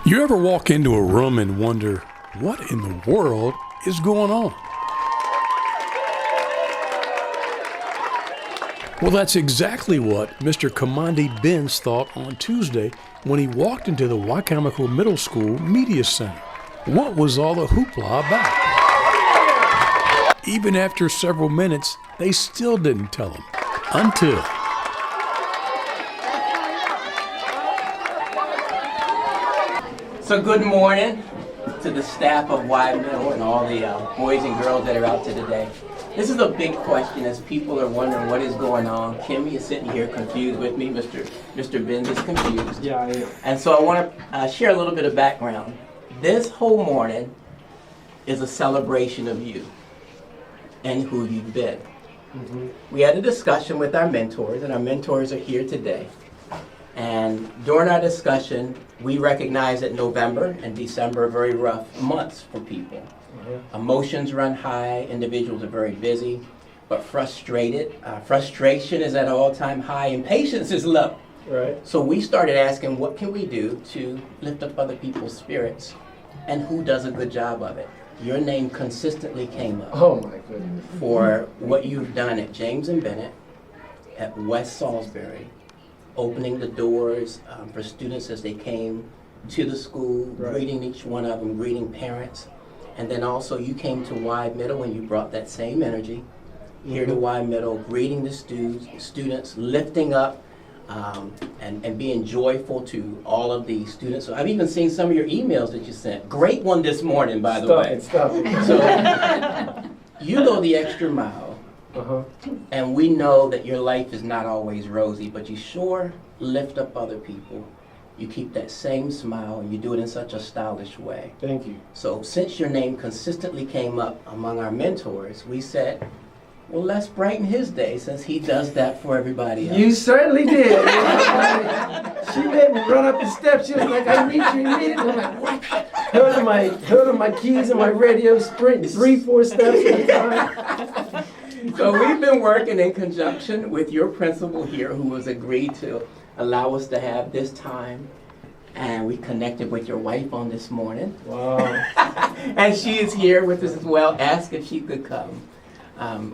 You ever walk into a room and wonder, what in the world is going on? Well, that's exactly what Mr. Kimandi Benz thought on Tuesday when he walked into the Wicomico Middle School Media Center. What was all the hoopla about? Even after several minutes, they still didn't tell him. Until... So good morning to the staff of Wide Middle and all the boys and girls that are out there today. This is a big question as people are wondering what is going on. Kimmy is sitting here confused with me. Mr. Benz is confused. Yeah, I am. And so I want to share a little bit of background. This whole morning is a celebration of you and who you've been. Mm-hmm. We had a discussion with our mentors, and our mentors are here today. And during our discussion, we recognize that November and December are very rough months for people. Mm-hmm. Emotions run high, individuals are very busy, but frustrated. Frustration is at an all-time high, and patience is low. Right. So we started asking, what can we do to lift up other people's spirits, and who does a good job of it? Your name consistently came up Oh my goodness. for what you've done at James and Bennett, at West Salisbury, opening the doors for students as they came to the school, Right. greeting each one of them, greeting parents. And then also you came to Wide Middle and you brought that same energy here to Wide Middle, greeting the students, lifting up and being joyful to all of the students. So I've even seen some of your emails that you sent. Great one this morning, by the way. Stop it. So you go the extra mile. Uh-huh. And we know that your life is not always rosy, but you sure lift up other people. You keep that same smile, and you do it in such a stylish way. Thank you. So since your name consistently came up among our mentors, we said, well, let's brighten his day since he does that for everybody else. You certainly did. She made me run up the steps. She was like, I need you immediately. I'm like, what? Held on my keys and my radio, sprinting 3-4 steps at a time. So we've been working in conjunction with your principal here who has agreed to allow us to have this time. And we connected with your wife on this morning. Wow. And she is here with us as well, asked if she could come.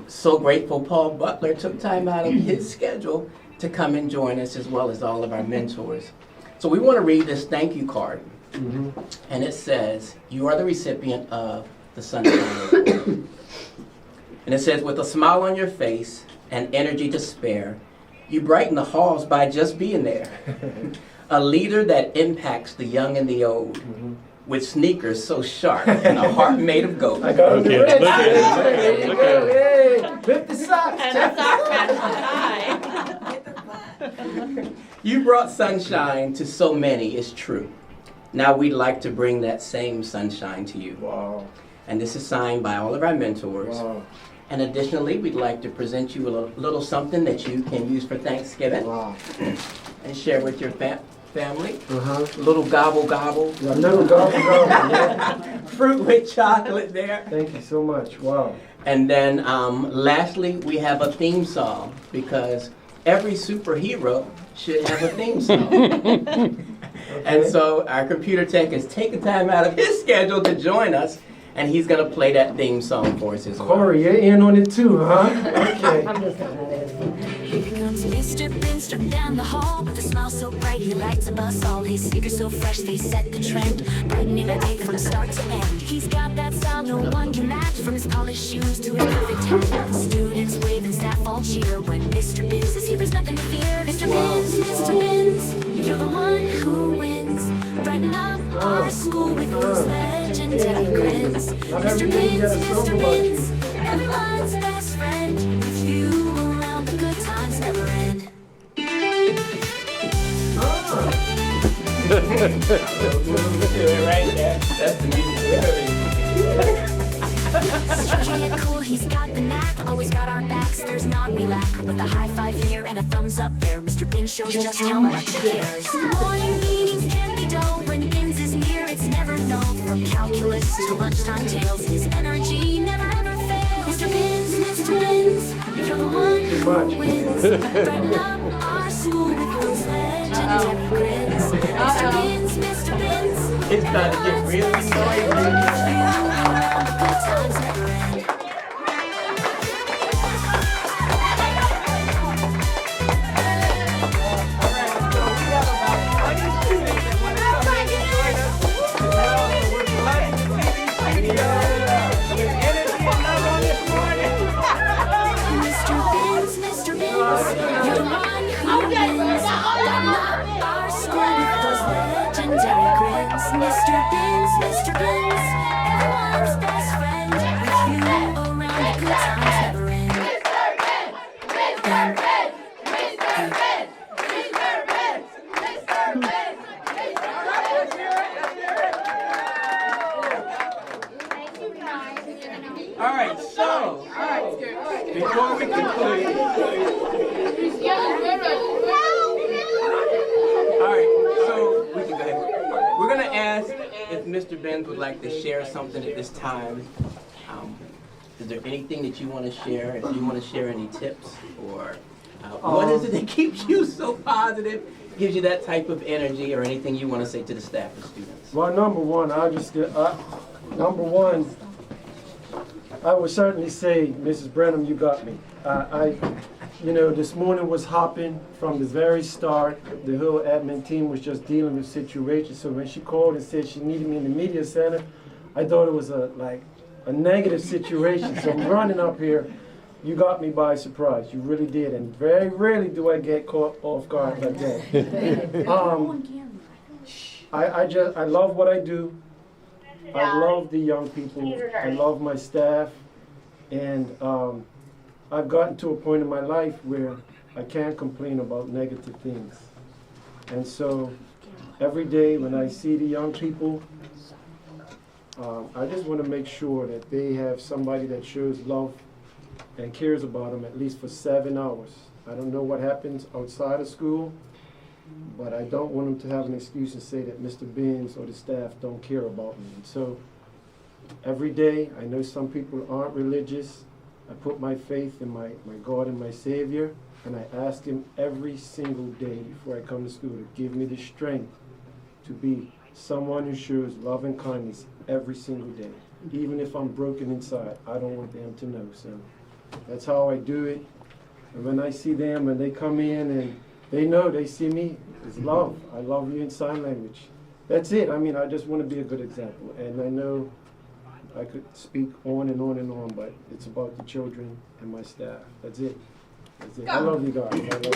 So grateful Paul Butler took time out of his schedule to come and join us as well as all of our mentors. So we want to read this thank you card. Mm-hmm. And it says, you are the recipient of the Sunshine Award. And it says, with a smile on your face and energy to spare, you brighten the halls by just being there. A leader that impacts the young and the old, Mm-hmm. with sneakers so sharp and a heart made of gold. I got Okay, the look red. at it. There you Look go. at Hey, lift the socks. And a sock matches You brought sunshine to so many, it's true. Now we'd like to bring that same sunshine to you. Wow. And this is signed by all of our mentors. Wow. And additionally, we'd like to present you a little something that you can use for Thanksgiving Wow. and share with your family. Uh-huh. A little gobble gobble. Yeah, little gobble gobble. Yeah. Fruit with chocolate there. Thank you so much. Wow. And then lastly, we have a theme song because every superhero should have a theme song. And so our computer tech has taken time out of his schedule to join us, and he's going to play that theme song for us as well. Corey, you're in on it too, huh? Okay. Here comes Mr. Ben, strutting down the hall with a smile so bright he lights up us all. His sneakers so fresh they set the trend, brightening the day from start to end. He's got that style no one can match, from his polished shoes to his perfect hat. Students wave and staff all cheer when Mr. Benz is here. There's nothing to fear. Mr. Benz, you're the one who wins. Brighten up our school with those legendary grins. Mr. Benz, everyone's best friend. With you around, the good times never end. Right there. That's the music. Stretchy and cool, he's got the knack. Always got our backs, there's none we lack. With a high five here and a thumbs up there, Mr. Ben shows just how much he cares. Morning meetings can be dull when Benz is near. It's never no. From calculus to lunchtime tales, his energy never ever fails. Mr. Benz, you're the one who wins. Brighten up our school with those legendary grins. Mr. Benz, It's about to get really noisy. Good times never end. Mr. Bins, Mr. Bins, you're the one who wins. Lighten up our school with those legendary grins. Mr. Bins, everyone's best friend. With you around, the good times never end. All right, so before we conclude, all right, so we can go ahead. We're gonna ask if Mr. Benz would like to share something at this time. Is there anything that you want to share? If you want to share any tips, or what is it that keeps you so positive, gives you that type of energy, or anything you want to say to the staff and students? Well, number one, I would certainly say, Mrs. Brenham, you got me. This morning was hopping from the very start. The whole admin team was just dealing with situations. So when she called and said she needed me in the media center, I thought it was a negative situation. So I'm running up here. You got me by surprise. You really did. And very rarely do I get caught off guard like that. I love what I do. I love the young people. I love my staff. And I've gotten to a point in my life where I can't complain about negative things. And so every day when I see the young people, I just want to make sure that they have somebody that shows love and cares about them at least for 7 hours. I don't know what happens outside of school, but I don't want them to have an excuse and say that Mr. Benz or the staff don't care about me. And so every day, I know some people aren't religious. I put my faith in my God and my Savior, and I ask Him every single day before I come to school to give me the strength to be someone who shows love and kindness every single day. Even if I'm broken inside, I don't want them to know. So that's how I do it. And when I see them, when they come in and they know, they see me, it's love. I love you in sign language. That's it. I mean, I just want to be a good example. And I know I could speak on and on and on, but it's about the children and my staff. That's it. That's it. I love you guys. I love you.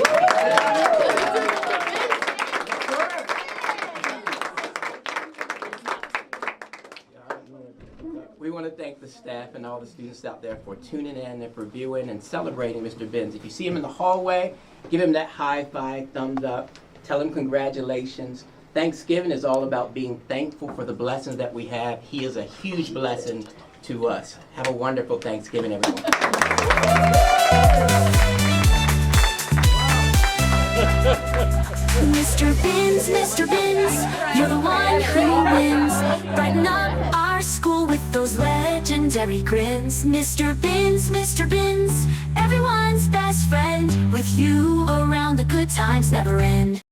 We want to thank the staff and all the students out there for tuning in and for viewing and celebrating Mr. Benz. If you see him in the hallway, give him that high five, thumbs up, tell him congratulations. Thanksgiving is all about being thankful for the blessings that we have. He is a huge blessing to us. Have a wonderful Thanksgiving, everyone. Mr. Bins, you're the one who wins. Brighten up our school with those legendary grins. Mr. Bins, everyone's best friend. With you around, the good times never end.